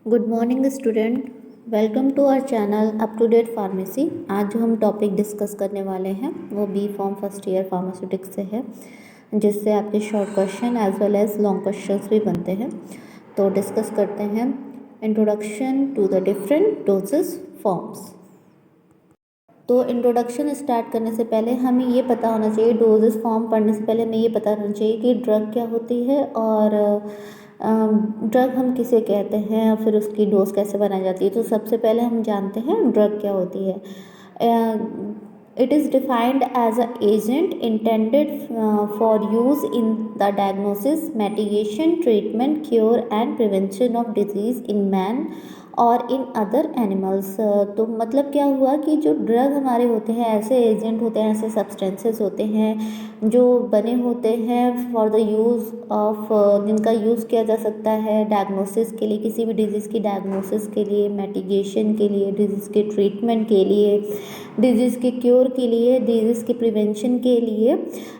Good morning student. Welcome to our channel up to date pharmacy. आज जो हम topic discuss करने वाले हैं वो B pharm first year pharmaceutics से है, जिससे आपके short question as well as long questions भी बनते हैं। तो डिस्कस करते हैं introduction to the different doses forms. तो इंट्रोडक्शन स्टार्ट करने से पहले हमें ये पता होना चाहिए, डोजेस फॉर्म पढ़ने से पहले हमें ये पता होना चाहिए कि ड्रग क्या होती है और ड्रग हम किसे कहते हैं और फिर उसकी डोज कैसे बनाई जाती है। तो सबसे पहले हम जानते हैं ड्रग क्या होती है। It is defined as a agent intended for use in the diagnosis, mitigation, treatment, cure and prevention of disease in man और इन अदर एनिमल्स। तो मतलब क्या हुआ कि जो ड्रग हमारे होते हैं ऐसे एजेंट होते हैं, ऐसे सब्सटेंसेस होते हैं जो बने होते हैं फॉर द यूज़ ऑफ, जिनका यूज़ किया जा सकता है डायग्नोसिस के लिए, किसी भी डिजीज़ की डायग्नोसिस के लिए, मिटिगेशन के लिए, डिजीज़ के ट्रीटमेंट के लिए, डिजीज़ के क्योर के लिए, डिजीज़ के प्रिवेंशन के लिए।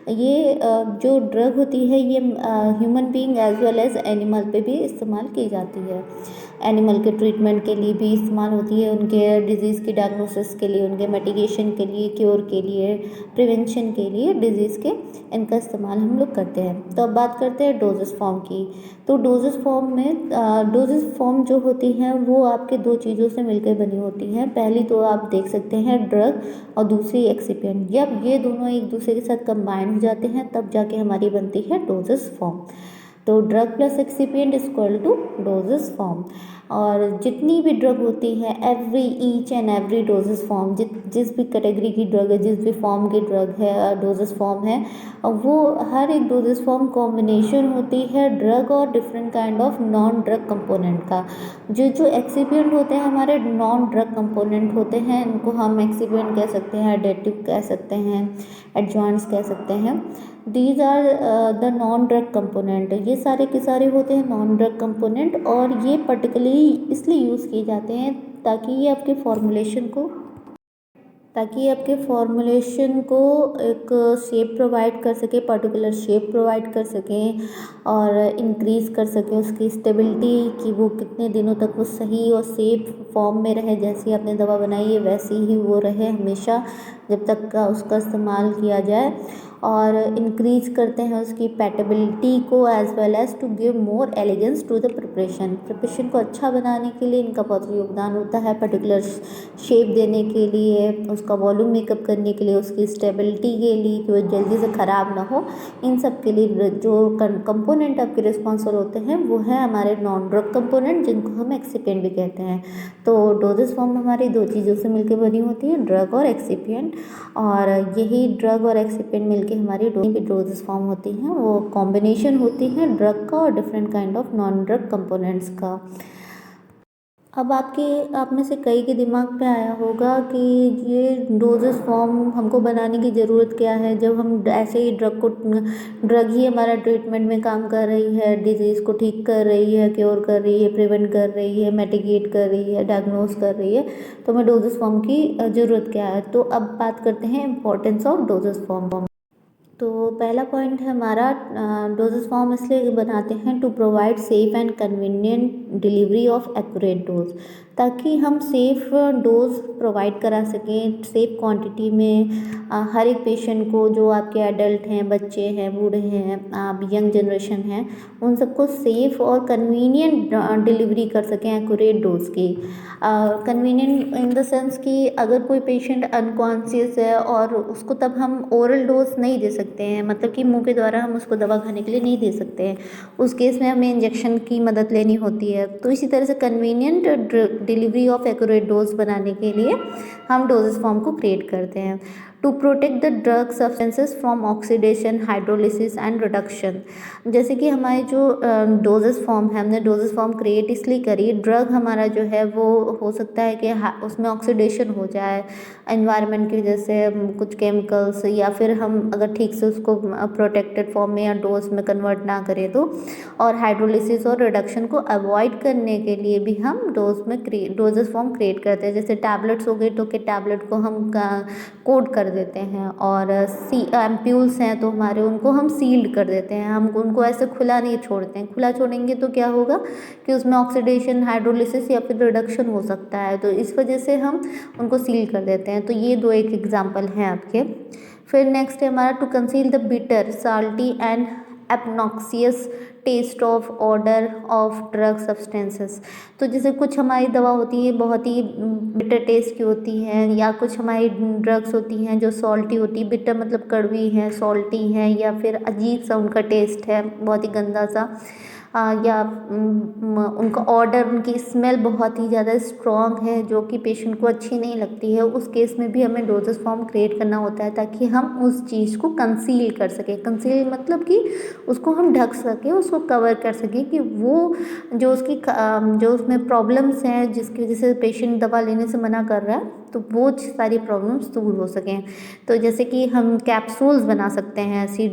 ये जो ड्रग होती है ये human being as well as animal पे भी इस्तेमाल की जाती है। एनिमल के ट्रीटमेंट के लिए भी इस्तेमाल होती है, उनके डिजीज़ की डायग्नोसिस के लिए, उनके मिटिगेशन के लिए, क्योर के लिए, प्रिवेंशन के लिए डिजीज़ के इनका इस्तेमाल हम लोग करते हैं। तो अब बात करते हैं डोजेस फॉर्म की। तो डोजेस फॉर्म में डोजेस फॉर्म जो होती हैं वो आपके दो चीज़ों से मिलकर बनी होती हैं। पहली तो आप देख सकते हैं ड्रग और दूसरी एक्सिपिएंट। जब ये दोनों एक दूसरे के साथ कंबाइन हो जाते हैं तब जाके हमारी बनती है डोजेस फॉर्म। तो drug plus excipient is equal to doses form. और जितनी भी ड्रग होती है every each and every doses form, जिस भी कैटेगरी की ड्रग है, जिस भी फॉर्म की ड्रग है, डोजेस फॉर्म है, वो हर एक डोजेस फॉर्म कॉम्बिनेशन होती है ड्रग और different kind of non drug component का। जो एक्सिपिएंट होते हैं हमारे नॉन ड्रग कंपोनेंट होते हैं, इनको हम एक्सिपिएंट कह सकते हैं, एडेटिव कह सकते हैं, एडजॉइंट्स कह सकते हैं। These are the non drug component. ये सारे के सारे होते हैं नॉन ड्रग कंपोनेंट और ये पर्टिकुलरली इसलिए यूज़ किए जाते हैं ताकि ये आपके फॉर्मुलेशन को एक शेप प्रोवाइड कर सके, पर्टिकुलर शेप प्रोवाइड कर सकें और इंक्रीज़ कर सके उसकी स्टेबिलिटी, कि वो कितने दिनों तक वो सही और सेफ फॉर्म में रहे, जैसी आपने दवा बनाई है वैसी ही वो रहे हमेशा जब तक का उसका इस्तेमाल किया जाए। और इंक्रीज़ करते हैं उसकी पैटेबिलिटी को as well as to give more elegance to the preparation को अच्छा बनाने के लिए इनका बहुत योगदान होता है। पर्टिकुलर शेप देने के लिए, उसका वॉल्यूम मेकअप करने के लिए, उसकी स्टेबिलिटी के लिए कि वो जल्दी से ख़राब ना हो, इन सब के लिए जो कंपोनेंट आपके रिस्पॉन्सिबल होते हैं वो है हमारे नॉन ड्रग कंपोनेंट, जिनको हम एक्सिपिएंट भी कहते हैं। तो डोजेस फॉर्म हमारी दो चीज़ों से मिलकर बनी होती है, ड्रग और एक्सिपिएंट, और यही ड्रग और एक्सिपिएंट मिलके हमारी डोजेस फॉर्म होती हैं। वो कॉम्बिनेशन होती है ड्रग का और different kind of non drug components का। अब आप में से कई के दिमाग पे आया होगा कि ये डोजेस फॉर्म हमको बनाने की ज़रूरत क्या है, जब हम ऐसे ही ड्रग ही हमारा ट्रीटमेंट में काम कर रही है, डिजीज़ को ठीक कर रही है, क्योर कर रही है, प्रिवेंट कर रही है, मिटिगेट कर रही है, डायग्नोस कर रही है, तो हमें डोजेस फॉर्म की ज़रूरत क्या है। तो अब बात करते हैं इम्पोर्टेंस ऑफ डोजेस फॉर्म। तो पहला पॉइंट है हमारा, डोजेस फॉर्म इसलिए बनाते हैं to provide safe and convenient delivery of accurate dose, ताकि हम सेफ डोज प्रोवाइड करा सकें सेफ क्वांटिटी में हर एक पेशेंट को, जो आपके एडल्ट हैं, बच्चे हैं, बूढ़े हैं, आप यंग जनरेशन हैं, उन सबको सेफ और कन्वीनियंट डिलीवरी कर सकें एक्यूरेट डोज की। कन्वीनियंट इन द सेंस कि अगर कोई पेशेंट अनकॉन्शियस है और उसको तब हम ओरल डोज नहीं दे सकते हैं, मतलब कि मुंह के द्वारा हम उसको दवा खाने के लिए नहीं दे सकते हैं, उस केस में हमें इंजेक्शन की मदद लेनी होती है। तो इसी तरह से convenient delivery of accurate dose बनाने के लिए हम डोजेस फॉर्म को क्रिएट करते हैं। To protect the drug substances from oxidation, hydrolysis and reduction. जैसे कि हमारे जो डोजेस फॉर्म है, हमने डोजेस फॉर्म क्रिएट इसलिए करी, ड्रग हमारा जो है वो हो सकता है कि उसमें ऑक्सीडेशन हो जाए एनवायरनमेंट की वजह से, कुछ केमिकल्स, या फिर हम अगर ठीक से उसको प्रोटेक्टेड फॉर्म में या डोज में कन्वर्ट ना करें तो, और हाइड्रोलिसिस और रिडक्शन को अवॉइड करने के लिए भी हम डोजेस फॉर्म क्रिएट करते हैं। जैसे टैबलेट्स हो गए तो के टैबलेट को हम कोड कर देते हैं, और एम्प्यूल्स हैं तो हमारे उनको हम सील्ड कर देते हैं, हम उनको ऐसे खुला नहीं छोड़ते हैं। खुला छोड़ेंगे तो क्या होगा कि उसमें ऑक्सीडेशन, हाइड्रोलिसिस या फिर रिडक्शन हो सकता है, तो इस वजह से हम उनको सील कर देते हैं। तो ये दो एक एग्जाम्पल हैं आपके। फिर नेक्स्ट है हमारा to conceal the bitter, salty and obnoxious taste of odour of drug substances. तो जैसे कुछ हमारी दवा होती है बहुत ही बिटर टेस्ट की होती हैं, या कुछ हमारी ड्रग्स होती हैं जो सॉल्टी होती है, बिटर मतलब कड़वी हैं, सॉल्टी हैं, या फिर अजीब सा उनका टेस्ट है, बहुत ही गंदा सा, या उनका ऑर्डर, उनकी स्मेल बहुत ही ज़्यादा स्ट्रॉन्ग है जो कि पेशेंट को अच्छी नहीं लगती है। उस केस में भी हमें डोजेस फॉर्म क्रिएट करना होता है ताकि हम उस चीज़ को कंसील कर सकें। कंसील मतलब कि उसको हम ढक सकें, उसको कवर कर सकें, कि वो जो उसकी जो उसमें प्रॉब्लम्स हैं जिसकी वजह से पेशेंट दवा लेने से मना कर रहा है, तो वो सारी प्रॉब्लम्स दूर हो सकें। तो जैसे कि हम कैप्सूल्स बना सकते हैं ऐसी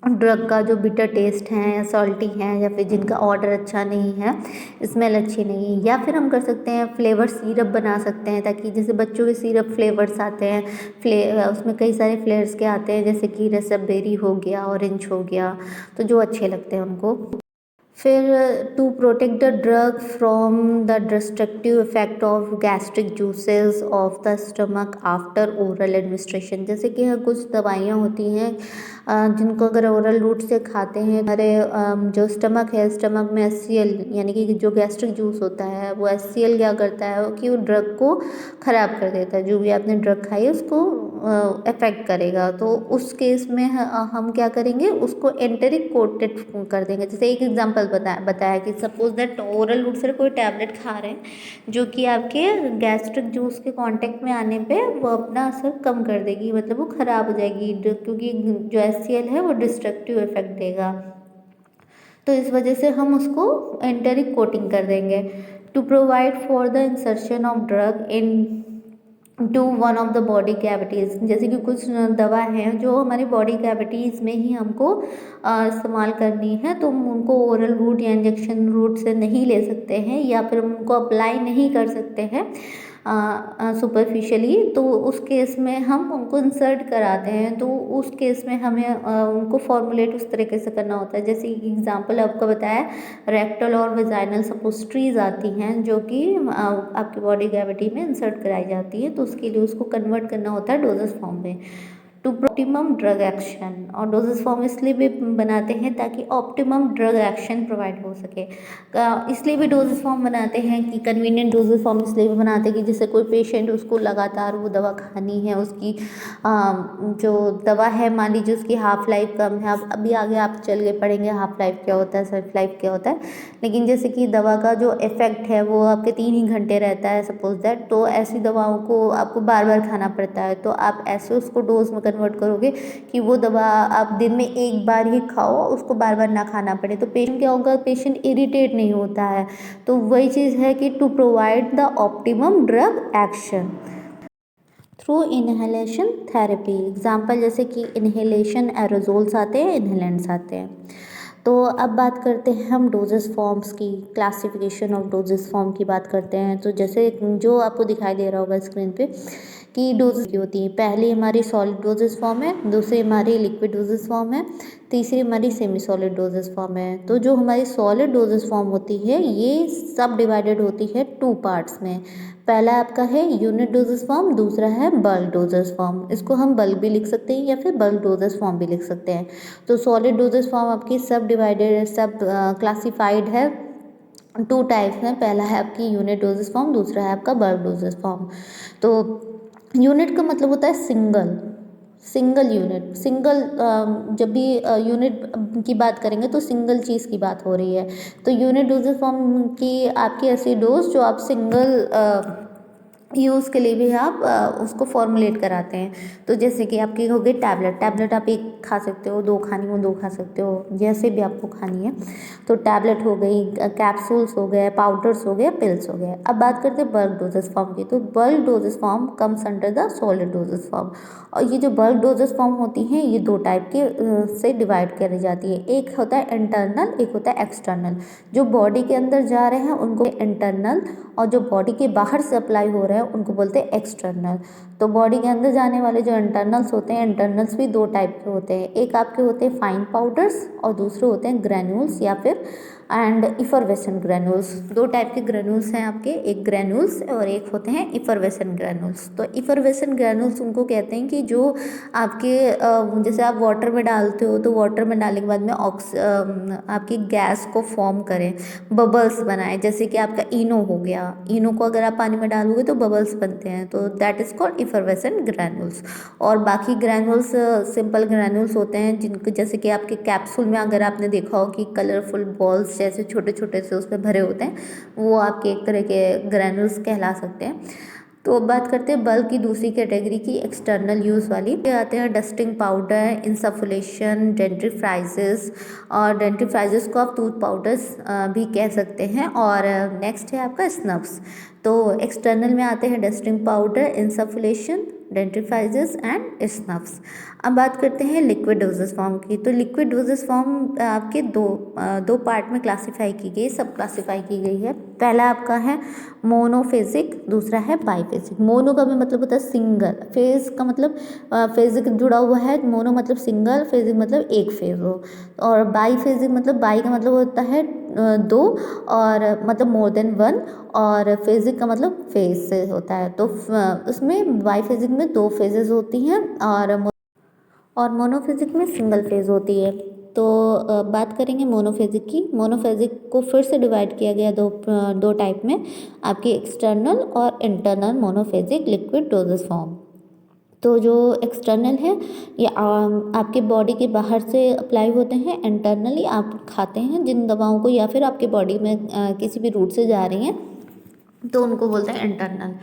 ड्रग का जो बिटर टेस्ट हैं या सॉल्टी हैं, या फिर जिनका ऑर्डर अच्छा नहीं है, स्मेल अच्छी नहीं है। या फिर हम कर सकते हैं फ्लेवर सिरप बना सकते हैं, ताकि जैसे बच्चों के सिरप फ्लेवर्स आते हैं, उसमें कई सारे फ्लेवर्स के आते हैं, जैसे कि रसबेरी हो गया, ऑरेंज हो गया, तो जो अच्छे लगते हैं उनको। फिर to protect the drug from the destructive effect of gastric juices of the stomach after oral administration. जैसे कि कुछ दवाइयाँ होती हैं जिनको अगर ओरल रूट से खाते हैं, हमारे जो स्टमक है, स्टमक में HCl यानी कि जो गैस्ट्रिक जूस होता है, वो HCl क्या करता है कि वो ड्रग को ख़राब कर देता है। जो भी आपने ड्रग खाई है उसको अफेक्ट करेगा। तो उस केस में हम क्या करेंगे, उसको एंटेरिक कोटेड कर देंगे। जैसे एक एग्जांपल बताया कि सपोज दैट ओरल रूट से कोई टैबलेट खा रहे हैं जो कि आपके गैस्ट्रिक जूस के कांटेक्ट में आने पे वो अपना असर कम कर देगी, मतलब वो ख़राब हो जाएगी, क्योंकि जो HCl है वो डिस्ट्रक्टिव इफेक्ट देगा। तो इस वजह से हम उसको एंटेरिक कोटिंग कर देंगे। To provide for the insertion of drug into one of the body cavities. जैसे कि कुछ दवा हैं जो हमारी बॉडी कैविटीज़ में ही हमको इस्तेमाल करनी है, तो हम उनको ओरल रूट या इंजेक्शन रूट से नहीं ले सकते हैं, या फिर हम उनको अप्लाई नहीं कर सकते हैं सुपरफिशियली। तो उस केस में हम उनको इंसर्ट कराते हैं, तो उस केस में हमें उनको फॉर्मुलेट उस तरीके से करना होता है। जैसे एग्जांपल आपको बताया, रेक्टल और वेजाइनल सपोस्ट्रीज आती हैं जो कि आपकी बॉडी कैविटी में इंसर्ट कराई जाती है, तो उसके लिए उसको कन्वर्ट करना होता है डोजेस फॉर्म में टू ऑप्टिमम ड्रग एक्शन। और डोजेस फॉर्म इसलिए भी बनाते हैं ताकि ऑप्टिमम ड्रग एक्शन प्रोवाइड हो सके। इसलिए भी डोजेस फॉर्म बनाते हैं कि कन्वीनियंट डोजेस फॉर्म इसलिए भी बनाते हैं कि जैसे कोई पेशेंट, उसको लगातार वो दवा खानी है, उसकी जो दवा है मान लीजिए उसकी हाफ लाइफ कम है। अब अभी आगे आप चल के पढ़ेंगे हाफ लाइफ क्या होता है, सेल्फ लाइफ क्या होता है, लेकिन जैसे कि दवा का जो इफेक्ट है वो आपके 3 ही घंटे रहता है सपोज दैट, तो ऐसी दवाओं को आपको बार बार खाना पड़ता है। तो आप ऐसे उसको डोज में कन्वर्ट करोगे कि वो दवा आप दिन में एक बार ही खाओ, उसको बार बार ना खाना पड़े। तो पेशेंट क्या होगा, पेशेंट इरिटेट नहीं होता है। तो वही चीज़ है कि to provide the optimum drug action through inhalation therapy. Example जैसे कि इनहेलेशन एरोजोल्स आते हैं, इनहेलेंट्स आते हैं। तो अब बात करते हैं हम डोजेस फॉर्म्स की, क्लासिफिकेशन ऑफ डोजेस फॉर्म की बात करते हैं। तो जैसे जो आपको दिखाई दे रहा होगा स्क्रीन पे कि डोजेस की होती है, पहली हमारी सॉलिड डोजेस फॉर्म है, दूसरी हमारी लिक्विड डोजेस फॉर्म है, तीसरी हमारी सेमी सॉलिड डोजेस फॉर्म है। तो जो हमारी सॉलिड डोजेस फॉर्म होती है ये सब डिवाइडेड होती है 2 पार्ट्स में। पहला आपका है यूनिट डोजेस फॉर्म, दूसरा है बल्क डोजेस फॉर्म। इसको हम बल्क भी लिख सकते हैं या फिर बल्क डोजेस फॉर्म भी लिख सकते हैं। तो सॉलिड डोजेस फॉर्म आपकी सब डिवाइडेड, सब क्लासिफाइड है 2 टाइप्स में। पहला है आपकी यूनिट डोजेस फॉर्म, दूसरा है आपका बल्क डोजेस फॉर्म। तो यूनिट का मतलब होता है सिंगल यूनिट। सिंगल जब भी यूनिट की बात करेंगे तो सिंगल चीज़ की बात हो रही है। तो यूनिट डोजेस फॉर्म की आपकी ऐसी डोज जो आप सिंगल यूज़ के लिए भी आप उसको फॉर्मुलेट कराते हैं। तो जैसे कि आपकी हो गई टैबलेट आप एक खा सकते हो, 2 खानी हो 2 खा सकते हो, जैसे भी आपको खानी है। तो टैबलेट हो गई, कैप्सूल्स हो गए, पाउडर्स हो गए, पिल्स हो गए। अब बात करते हैं बल्क डोजेस फॉर्म की। तो bulk doses form comes under the solid doses form. और ये जो बल्क डोजेस फॉर्म होती हैं ये 2 टाइप के से डिवाइड करी जाती है। एक होता है इंटरनल, एक होता है एक्सटर्नल। जो बॉडी के अंदर जा रहे हैं उनको इंटरनल, और जो बॉडी के बाहर से अप्लाई हो रहे हैं हैं उनको बोलते हैं एक्सटर्नल। तो बॉडी के अंदर जाने वाले जो इंटरनल्स होते हैं, इंटरनल्स भी दो टाइप के होते हैं, एक आपके होते हैं फाइन पाउडर्स और दूसरे होते हैं ग्रैन्यूल्स या फिर एंड इफरवेसेंट ग्रैन्यूल्स। दो टाइप के ग्रैन्यूल्स हैं आपके, एक ग्रैन्यूल्स और एक होते हैं इफरवेसेंट ग्रैन्यूल्स। तो इफरवेसेंट ग्रैन्यूल्स उनको कहते हैं कि जो आपके जैसे आप वाटर में डालते हो तो वाटर में डालने के बाद में आपकी गैस को फॉर्म करें, बबल्स बनाए, जैसे कि आपका इनो हो गया, इनो को अगर आप पानी में डालोगे तो बबल्स बनते हैं, तो that is called effervescent granules. और बाकी ग्रैन्यूल्स सिंपल ग्रैन्यूल्स होते हैं जिनको जैसे कि आपके कैप्सूल में अगर आपने देखा हो कि कलरफुल बॉल्स जैसे छोटे छोटे से उसमें भरे होते हैं, वो आपके एक तरह के ग्रैन्यूल्स कहला सकते हैं। तो अब बात करते हैं बल्क की दूसरी कैटेगरी की, एक्सटर्नल यूज़ वाली। ये आते हैं डस्टिंग पाउडर, इंसफुलेशन, डेंटिफ्राइजेस, और डेंटिफ्राइजेस को आप टूथ पाउडर्स भी कह सकते हैं। और नेक्स्ट है आपका स्नफ्स। तो एक्सटर्नल में आते हैं डस्टिंग पाउडर, इंसफुलेशन, डेंटिफ्राइजेस एंड स्नफ्स। अब बात करते हैं लिक्विड डोजेस फॉर्म की। तो लिक्विड डोजेस फॉर्म आपके दो पार्ट में क्लासीफाई की गई, सब क्लासीफाई की गई है। पहला आपका है मोनोफेजिक, दूसरा है बाईफेजिक। मोनो का भी मतलब होता है सिंगल, फेज का मतलब फेजिक जुड़ा हुआ है, मोनो मतलब सिंगल, फेजिक मतलब एक फेज हो, और बाईफेजिक मतलब बाई का मतलब होता है दो, और मतलब मोर देन वन, और फेजिक का मतलब फेज से होता है। तो उसमें बाईफेजिक में दो फेजेस होती हैं और मोनोफेजिक में सिंगल फेज होती है। तो बात करेंगे मोनोफेजिक की। मोनोफेजिक को फिर से डिवाइड किया गया दो टाइप में, आपकी एक्सटर्नल और internal monophasic liquid dosage form. तो जो एक्सटर्नल है ये आपके बॉडी के बाहर से अप्लाई होते हैं, इंटरनली आप खाते हैं जिन दवाओं को, या फिर आपके बॉडी में किसी भी रूट से जा रही हैं तो उनको बोलते हैं इंटरनल।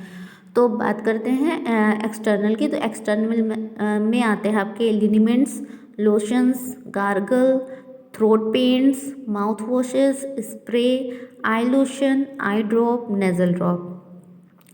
तो बात करते हैं एक्सटर्नल की। तो एक्सटर्नल में आते हैं आपके liniments, lotions, gargle, throat paints, mouth washes, spray, eye lotion, eye drop, nasal drop.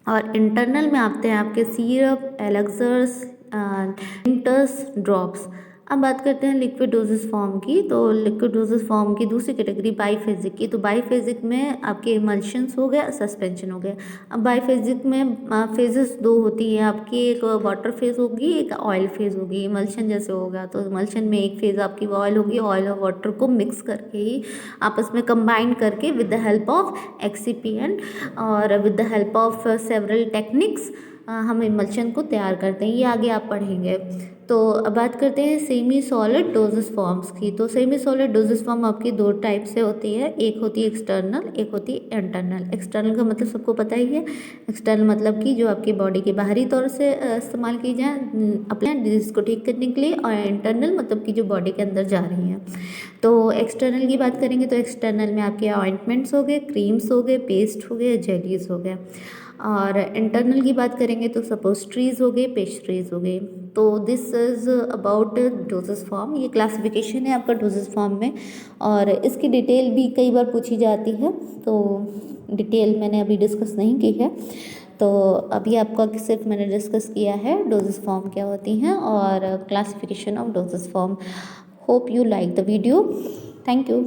और इंटरनल में आते हैं आपके सिरप, एलेक्सर्स, टिंक्टर्स, ड्रॉप्स। अब बात करते हैं लिक्विड डोजेस फॉर्म की। तो लिक्विड डोजेस फॉर्म की दूसरी कैटेगरी बाईफेजिक की। तो बाईफेजिक में आपके इमल्शंस हो गया, सस्पेंशन हो गया। अब बाईफेजिक में फेजेस दो होती है आपकी, एक वाटर फेज होगी, एक ऑयल फेज होगी। इमल्शन जैसे होगा तो इमल्शन में एक फेज आपकी ऑयल होगी, ऑयल और वाटर को मिक्स करके ही आपस में कंबाइन करके with the help of excipient और with the help of several techniques हम इमल्शन को तैयार करते हैं। ये आगे आप पढ़ेंगे। तो अब बात करते हैं सेमी सॉलिड डोजेस फॉर्म्स की। तो सेमी सॉलिड डोजेस फॉर्म आपकी दो टाइप से होती है, एक होती है एक्सटर्नल, एक होती है इंटरनल। एक्सटर्नल का मतलब सबको पता ही है, एक्सटर्नल मतलब कि जो आपकी बॉडी के बाहरी तौर से इस्तेमाल की जाए अपने डिजीज को ठीक करने के लिए, और इंटरनल मतलब कि जो बॉडी के अंदर जा रही हैं। तो एक्सटर्नल की बात करेंगे तो एक्सटर्नल में आपके ऑइंटमेंट्स हो गए, क्रीम्स हो गए, पेस्ट हो गए, जेलीज हो गए। और इंटरनल की बात करेंगे तो सपोस्ट्रीज हो गए, पेस्ट्रीज हो गए। तो this is about doses form. ये क्लासिफिकेशन है आपका डोजेस फॉर्म में, और इसकी डिटेल भी कई बार पूछी जाती है, तो डिटेल मैंने अभी डिस्कस नहीं की है। तो अभी आपका सिर्फ मैंने डिस्कस किया है डोजेस फॉर्म क्या होती हैं और classification of doses form. Hope you like the video. Thank you.